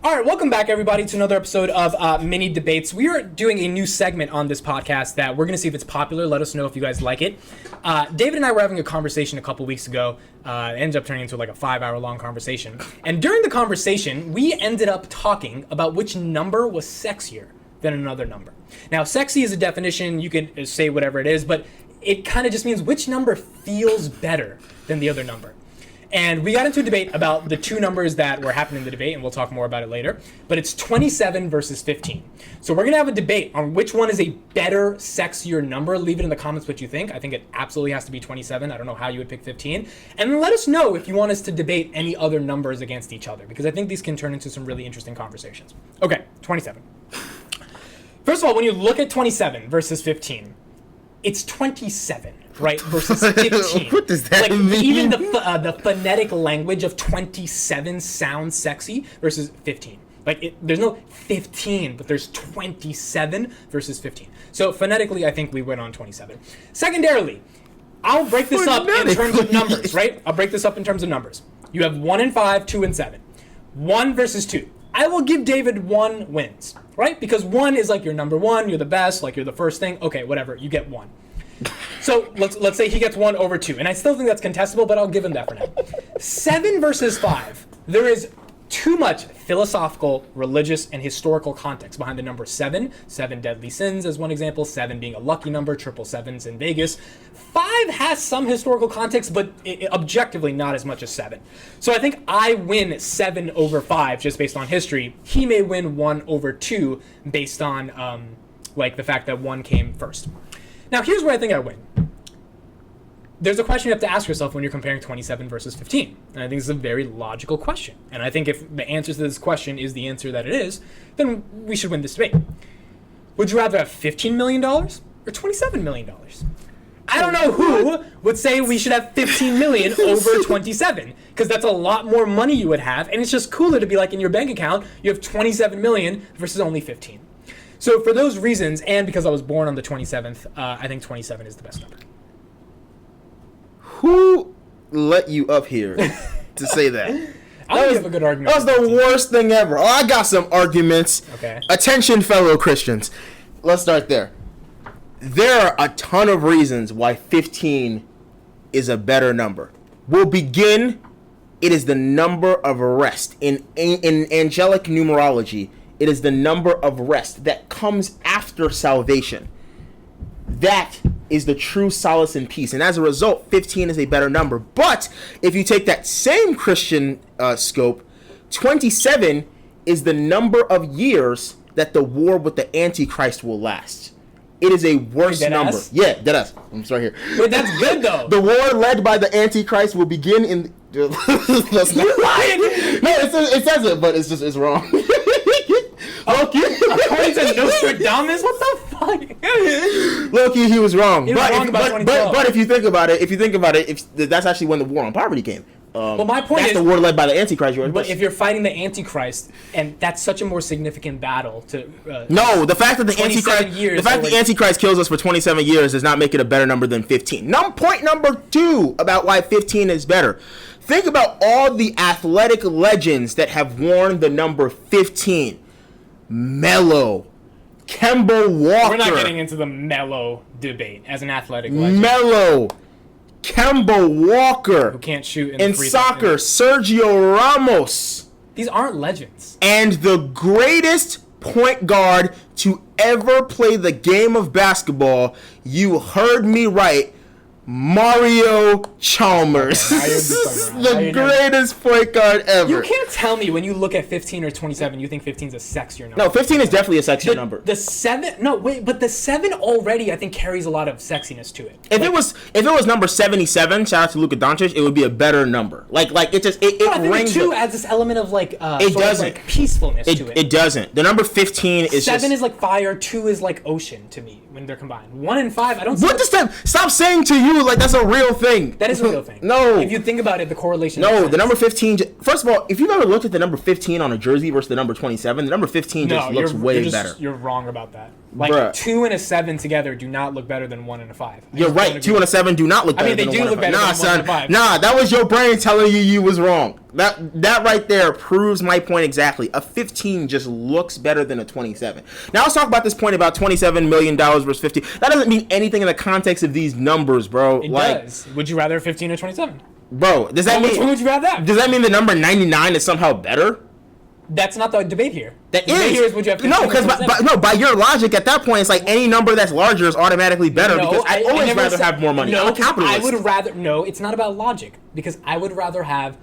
All right, welcome back, everybody, to another episode of Mini Debates. We are doing a new segment on this podcast that we're going to see if it's popular. Let us know if you guys like it. David and I were having a conversation a couple weeks ago. It ended up turning into like a 5-hour-long conversation. And during the conversation, we ended up talking about which number was sexier than another number. Now, sexy is a definition. You could say whatever it is, but it kind of just means which number feels better than the other number. And we got into a debate about the two numbers that were happening in the debate, and we'll talk more about it later. But it's 27 versus 15. So we're going to have a debate on which one is a better, sexier number. Leave it in the comments what you think. I think it absolutely has to be 27. I don't know how you would pick 15. And then let us know if you want us to debate any other numbers against each other, because I think these can turn into some really interesting conversations. Okay, 27. First of all, when you look at 27 versus 15, it's 27. Right, versus 15. What does that mean? Even the phonetic language of 27 sounds sexy versus 15. There's no 15, but there's 27 versus 15. So phonetically, I think we went on 27. Secondarily, I'll break this up in terms of numbers, right? I'll break this up in terms of numbers. You have 1 and 5, 2 and 7. 1 versus 2. I will give David 1 wins, right? Because 1 is like you're number 1, you're the best, like you're the first thing. Okay, whatever, you get 1. So let's say he gets 1 over 2, and I still think that's contestable, but I'll give him that for now. 7 versus 5. There is too much philosophical, religious, and historical context behind the number 7. 7 deadly sins as one example, 7 being a lucky number, triple sevens in Vegas. 5 has some historical context, but objectively not as much as 7. So I think I win 7 over 5 just based on history. He may win 1 over 2 based on the fact that 1 came first. Now, here's where I think I win. There's a question you have to ask yourself when you're comparing 27 versus 15. And I think this is a very logical question. And I think if the answer to this question is the answer that it is, then we should win this debate. Would you rather have $15 million or $27 million? I don't know who would say we should have $15 million over 27, because that's a lot more money you would have. And it's just cooler to be like in your bank account, you have $27 million versus only 15. So for those reasons, and because I was born on the 27th, I think 27 is the best number. Who let you up here to say that? I don't have a good argument. That was the worst thing ever. Oh, I got some arguments. Okay. Attention, fellow Christians. Let's start there. There are a ton of reasons why 15 is a better number. We'll begin. It is the number of rest. In angelic numerology, it is the number of rest that comes after salvation. That is the true solace and peace. And as a result, 15 is a better number. But if you take that same Christian scope, 27 is the number of years that the war with the Antichrist will last. It is a worse number. Yeah, deadass. I'm sorry here. Wait, that's good though. The war led by the Antichrist will begin in... You're lying! No, it says it, but it's wrong. According to Nostradamus, what the fuck? Low-key, he was wrong. He was wrong about 2012. But if you think about it, that's actually when the war on poverty came. Well, my point that's is, the war led by the Antichrist. But if you're fighting the Antichrist, and that's such a more significant battle to... no, the fact that the Antichrist kills us for 27 years does not make it a better number than 15. Point number 2 about why 15 is better. Think about all the athletic legends that have worn the number 15. Melo, Kemba Walker. We're not getting into the Melo debate as an athletic legend. Melo, Kemba Walker. Who can't shoot in soccer, Sergio Ramos. These aren't legends. And the greatest point guard to ever play the game of basketball, you heard me right, Mario Chalmers. The greatest point guard ever. You can't tell me when you look at 15 or 27, you think 15 is a sexier number. No, 15 is definitely a sexier number. The 7, no, wait, but the 7 already, I think, carries a lot of sexiness to it. If it was number 77, shout out to Luka Doncic, it would be a better number. It rings. The 2 adds this element of it doesn't. Peacefulness to it. It doesn't. The number 15 is 7 is like fire, 2 is like ocean to me when they're combined. 1 and 5, I don't. What does that? Stop saying to you like that's a real thing. That is a real thing. No. If you think about it, the correlation. No, the number 15. First of all, if you've ever looked at the number 15 on a jersey versus the number 27, the number 15 looks way better. You're wrong about that. Like 2 and a 7 together do not look better than 1 and a 5. You're right. 2 and a 7 do not look better. They do look better than 1 and a 5. Nah, that was your brain telling you was wrong. That right there proves my point exactly. A 15 just looks better than a 27. Now let's talk about this point about $27 million versus 15. That doesn't mean anything in the context of these numbers, bro. It does. Would you rather 15 or 27? Bro, does that mean which one would you rather have? Does that mean the number 99 is somehow better? That's not the debate here. That the debate here is would you have 15 no, because by your logic, at that point, it's like any number that's larger is automatically better because I always rather have more money. No, I'm a capitalist. I would rather. No, it's not about logic because I would rather have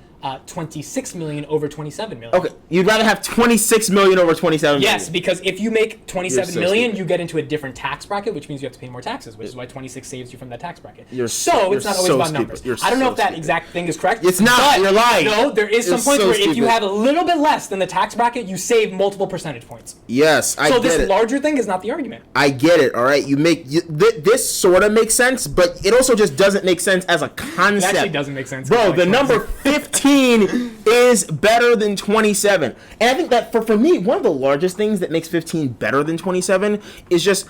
26 million over 27 million. Okay, you'd rather have 26 million over 27 million. Yes, because if you make 27 so million, stupid. you get into a different tax bracket, which means you have to pay more taxes, which is why 26 saves you from that tax bracket. It's not always about numbers. I don't know if that exact thing is correct. It's not. You're lying. No, there is some points where if you have a little bit less than the tax bracket, you save multiple percentage points. Yes, I get it. So this larger thing is not the argument. I get it. All right, this sort of makes sense, but it also just doesn't make sense as a concept. It actually doesn't make sense. Bro, the number 15 is better than 27. And I think that for me, one of the largest things that makes 15 better than 27 is just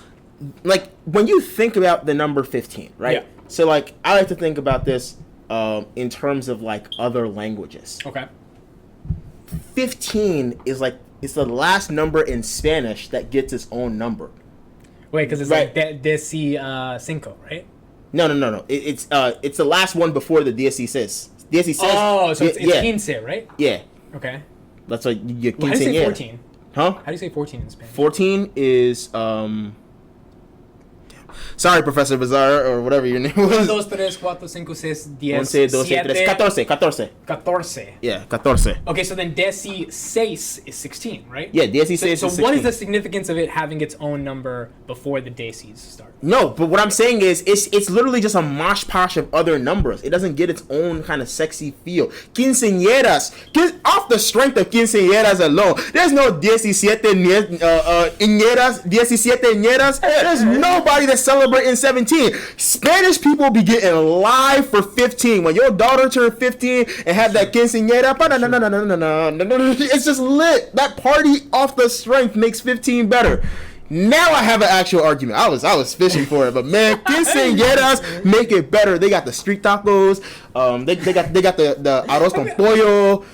like when you think about the number 15, right? Yeah. So like I like to think about this in terms of like other languages. Okay. 15 is like it's the last number in Spanish that gets its own number. Wait, because it's right. like cinco, right? No. It's the last one before the 16. 16. Oh, so it's 15, right? Yeah. Okay. That's like you How do you say 14? Huh? How do you say 14 in Spanish? 14 is sorry, Professor Bizarre, or whatever your name was. 1, 2, 3, 4, 5, 6, 10, 11, 12, 13, 14. 14. Yeah, 14. Okay, so then 16 is 16, right? Yeah, 16 is 16. So what is the significance of it having its own number before the decis start? No, but what I'm saying is it's literally just a mosh posh of other numbers. It doesn't get its own kind of sexy feel. Quinceañeras, off the strength of quinceañeras alone, there's no 17 ñeras. There's nobody that's celebrating 17. Spanish people be getting live for 15. When your daughter turned 15 and have that quinceañera, it's just lit. That party off the strength makes 15 better. Now I have an actual argument. I was fishing for it, but man, quinceañeras make it better. They got the street tacos. They got the arroz con pollo.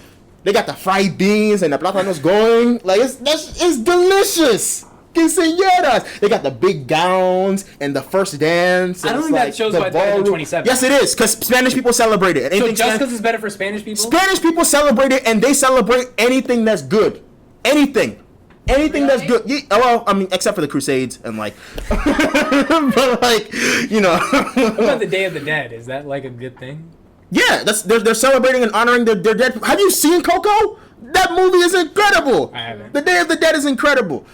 They got the fried beans and the plátanos going. Like it's delicious. Quinceañeras. They got the big gowns and the first dance. I don't think that shows why it's better than 27. Yes, it is, because Spanish people celebrate it. So just because it's better for Spanish people? Spanish people celebrate it, and they celebrate anything that's good. Anything that's good. Yeah, well, I mean, except for the Crusades and like, but like, you know. What about the Day of the Dead? Is that like a good thing? Yeah, they're celebrating and honoring their dead. Have you seen Coco? That movie is incredible. I haven't. The Day of the Dead is incredible.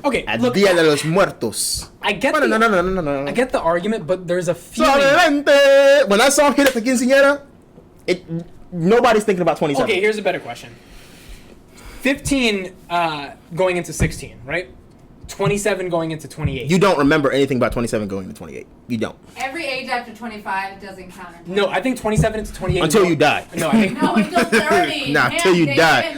Okay, look. Dia de los Muertos. I get no. I get the argument, but there's a feeling. When that song hit at the quinceañera, nobody's thinking about 27. Okay, here's a better question. 15 going into 16, right? 27 going into 28. You don't remember anything about 27 going into 28. You don't. Every age after 25 doesn't count. No, I think 27 into 28. Until you die. No, I think. No, until 30. Nah, until you die.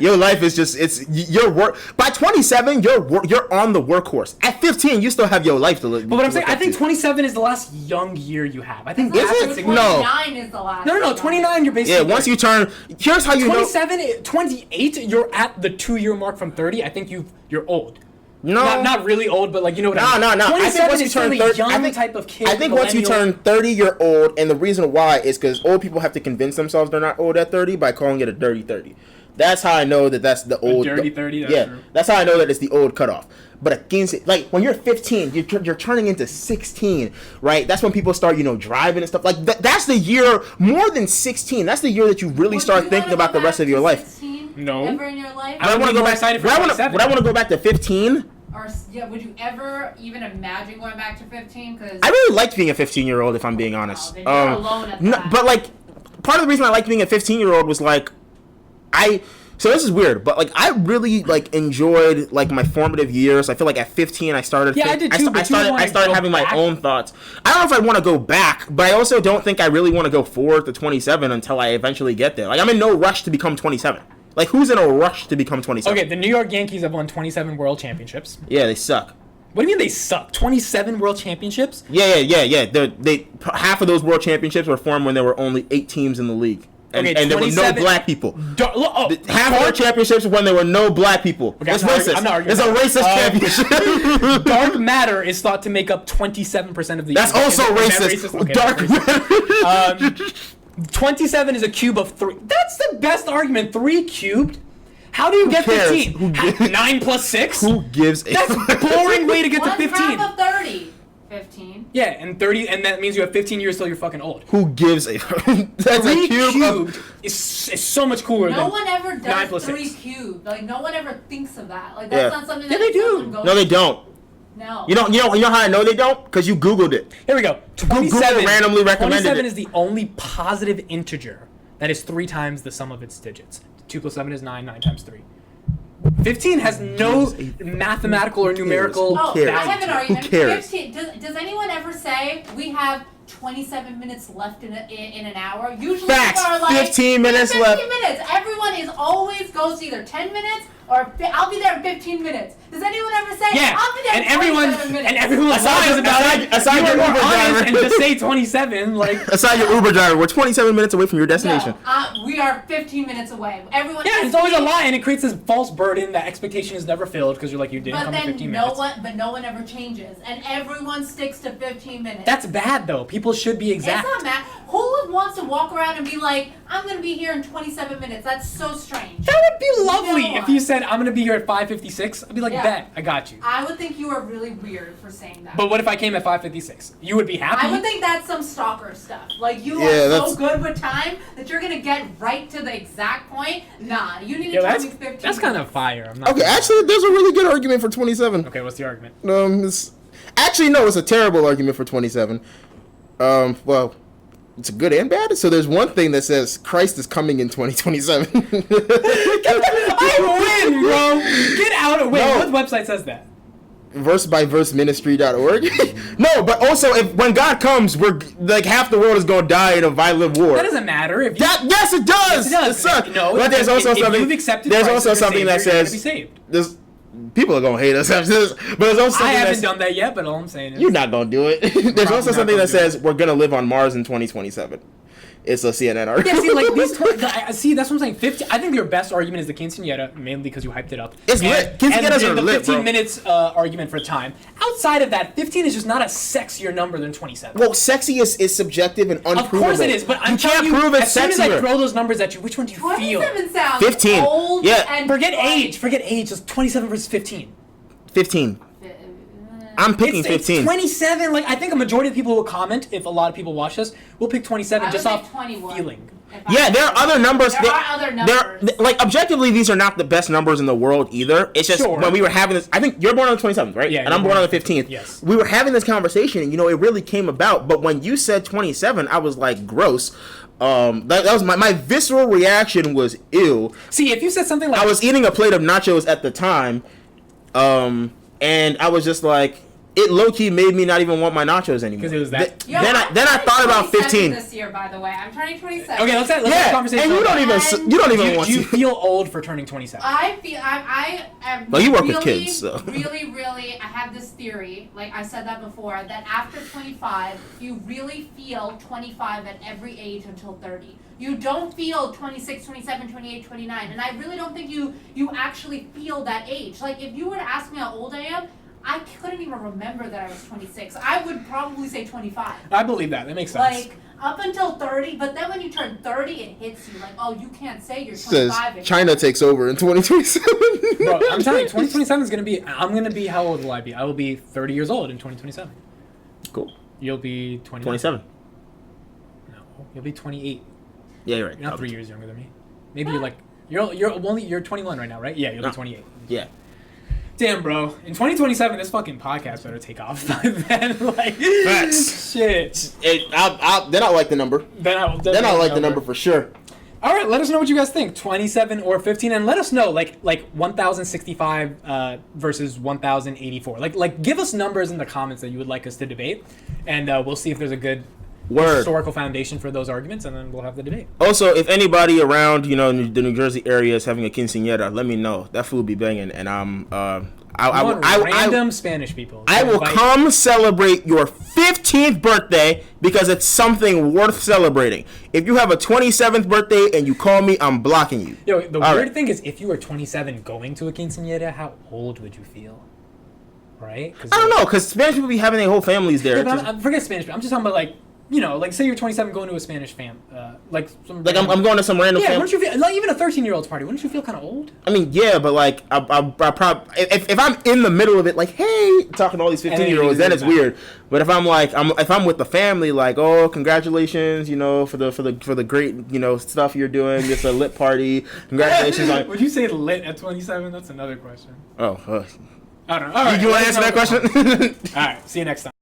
Your life is just, it's your work. By 27, you're on the workhorse. At 15, you still have your life to live. But what I'm saying, I think 27 is the last young year you have. I think is it? 29 is the last. No, 29, you're basically. Yeah, once you turn, here's how you 27, 28, you're at the 2-year mark from 30. I think you're old. No, not really old, but like you know what I mean. No. 27 is still a young type of kid. I think once you turn 30, you're old, and the reason why is because old people have to convince themselves they're not old at 30 by calling it a dirty 30. That's how I know that's the old. Dirty 30. That's true. That's how I know that it's the old cutoff. But against like when you're 15, you're turning into 16, right? That's when people start, driving and stuff. Like that's the year more than 16. That's the year that you really start thinking about the rest of your life. No. Ever in your life? I want to go back. Would I want to go back to 15? Or would you ever even imagine going back to 15? Because I really liked being a 15-year-old, if I'm being honest. Then you're alone at that. But like, part of the reason I liked being a 15-year-old was like, so this is weird, but like I really like enjoyed like my formative years. I feel like at 15 I started. Yeah, I did too. I started having my own thoughts. I don't know if I want to go back, but I also don't think I really want to go forward to 27 until I eventually get there. Like I'm in no rush to become 27. Like who's in a rush to become 27? Okay, the New York Yankees have won 27 World Championships. Yeah, they suck. What do you mean they suck? 27 World Championships? Yeah. They half of those World Championships were formed when there were only 8 teams in the league. And, Okay, and there were no 27 black people. Half Dark- our championships when there were no black people. Okay, It's I'm not racist. I'm not arguing It's a with that. racist championship. Dark matter is thought to make up 27% of the. That's universe. also Is that racist. Okay, Dark that's racist. matter. 27 is a cube of 3. That's the best argument. 3 cubed? How do you get cares? 15? 9 plus 6? Who gives a That's a boring way to get to 1 15. half of 30. 15. Yeah, and 30, and that means you have 15 years till you're fucking old. Who gives a? That's 3 a cube. cubed is so much cooler No than one ever 9 does plus 3 6. cubed. Like, no one ever thinks of that. Like, that's Yeah. not something Yeah, that they do. someone goes No, they don't. No. You know how I know they don't? Because you Googled it. Here we go. 27, Google randomly recommended 27 it. is the only positive integer that is 3 times the sum of its digits. 2 plus 7 is 9, 9 times 3. 15 has no mathematical or numerical Oh, cares? I have an argument. Who cares? 15. Does anyone ever say we have 27 minutes left in an hour? Usually Facts. people are like 15 minutes 15 left. minutes. Everyone is always goes to either 10 minutes or I'll be there in 15 minutes. Does anyone ever say Yeah, I'll be there and in everyone 27 minutes? and everyone lies Aside- about aside- it. aside You your are more Uber honest driver. and just say 27. Like, Aside your Uber driver, we're 27 minutes away from your destination. No, we are 15 minutes away. Everyone. yeah, is it's always a 15 lie, and it creates this false burden that expectation is never filled because you're like you didn't But come in 15 then minutes. no one ever changes, and everyone sticks to 15 minutes. That's bad though. People should be exact. It's not mad. Who wants to walk around and be like, I'm gonna be here in 27 minutes? That's so strange. That would be lovely No if one. you said I'm gonna be here at 5:56. I'd be like, Yeah. bet, I got you. I would think you are really weird for saying that. But what if I came at 5:56? You would be happy. I would think that's some stalker stuff. Like you Yeah, are so that's- good with time that you're gonna get right to the exact point. Nah, you need to Yo, tell that's me 15 that's kind minutes. of fire. I'm not Okay, gonna- actually, there's a really good argument for 27. Okay, what's the argument? Actually, no, it's a terrible argument for 27. Well, it's a good and bad. So there's one thing that says Christ is coming in 2027. I win, bro. Get out of wait. No. What website says that? Versebyverseministry.org. No, but also when God comes, we're like half the world is gonna die in a violent war. That doesn't matter. If you, Yes, it does. Yes, it does. It sucks. No, but there's also if something. you've accepted There's Christ also as your something that Savior, you're says gonna be saved. there's people are gonna hate us after this. But there's also I something haven't that's done that yet, but all I'm saying is you're not gonna do it. There's Probably also not something gonna that do it. says we're gonna live on Mars in 2027. It's a CNN article. Yeah, see, like these. See, that's what I'm saying. 15. I think your best argument is the quinceañera, mainly because you hyped it up. It's lit. Quinceañeras are the lit, 15 bro. minutes argument for time. Outside of that, 15 is just not a sexier number than 27. Well, sexy is subjective and unprovable. Of course it is, but I'm you telling can't you, prove it's as soon as I sexier. throw those numbers at you, which one do you feel? 27 sounds 15. old Yeah. and Forget like- age. Forget age. Just 27 versus 15. 15. I'm picking It's 15. 27. Like I think a majority of people will comment if a lot of people watch this. Will pick 27 I just would off pick 21. feeling. Yeah, there are other numbers. There are other numbers. Like objectively, these are not the best numbers in the world either. It's just Sure. when we were having this. I think you're born on the 27th, right? Yeah, and you're I'm born on the born 15th. Yes. We were having this conversation, and it really came about. But when you said 27, I was like, gross. That was my visceral reaction was ew. See, if you said something like I was eating a plate of nachos at the time, and I was just like, it low key made me not even want my nachos anymore. 'Cause it was that- Yo, Then I I'm thought about 27 15. this year, by the way. I'm turning 27. okay, let's have a Yeah, conversation. and you about don't that. even you don't even Do want you to. feel old for turning 27? I am. Well, you work with really, kids, so. really. I have this theory. Like I said that before. That after 25, you really feel 25 at every age until 30. You don't feel 26, 27, 28, 29, and I really don't think you actually feel that age. Like if you were to ask me how old I am, I couldn't even remember that I was 26. I would probably say 25. I believe that. That makes sense. Like up until 30, but then when you turn 30, it hits you like, oh, you can't say you're Says 25 anymore. China takes over in 2027. Bro, I'm telling you, 2027 is gonna be. I'm gonna be. How old will I be? I will be 30 years old in 2027. Cool. You'll be 29. 27. No, you'll be 28. Yeah, you're right. You're not 3 years younger than me. Maybe you're like you're 21 right now, right? Yeah, you'll No. be 28. Yeah. Damn, bro. In 2027, this fucking podcast better take off by then. Like, Facts. shit. Then I like the number. Then I like the number for sure. All right, let us know what you guys think. 27 or 15, and let us know like 1,065 versus 1,084. Like give us numbers in the comments that you would like us to debate, and we'll see if there's a good Word. historical foundation for those arguments, and then we'll have the debate. Also, if anybody around, the New Jersey area is having a quinceañera, let me know. That food be banging, and Random Spanish people. I will Invite- come celebrate your 15th birthday because it's something worth celebrating. If you have a 27th birthday and you call me, I'm blocking you. Yo, the All weird right. thing is, if you were 27 going to a quinceañera, how old would you feel? Right? I don't know, because Spanish people be having their whole families there. Yeah, but I'm forget Spanish. But I'm just talking about like say you're 27 going to a Spanish I'm going to some random yeah. family. Wouldn't you feel like even a 13-year-old's party? Wouldn't you feel kind of old? I mean, yeah, but like, I probably if I'm in the middle of it, like, hey, talking to all these 15-year-olds, then it's weird. But if I'm like, if I'm with the family, like, oh, congratulations, for the great, stuff you're doing. It's a lit party. Congratulations on. Would you say lit at 27? That's another question. Oh, I don't know. All right, you want to answer that question? All right. See you next time.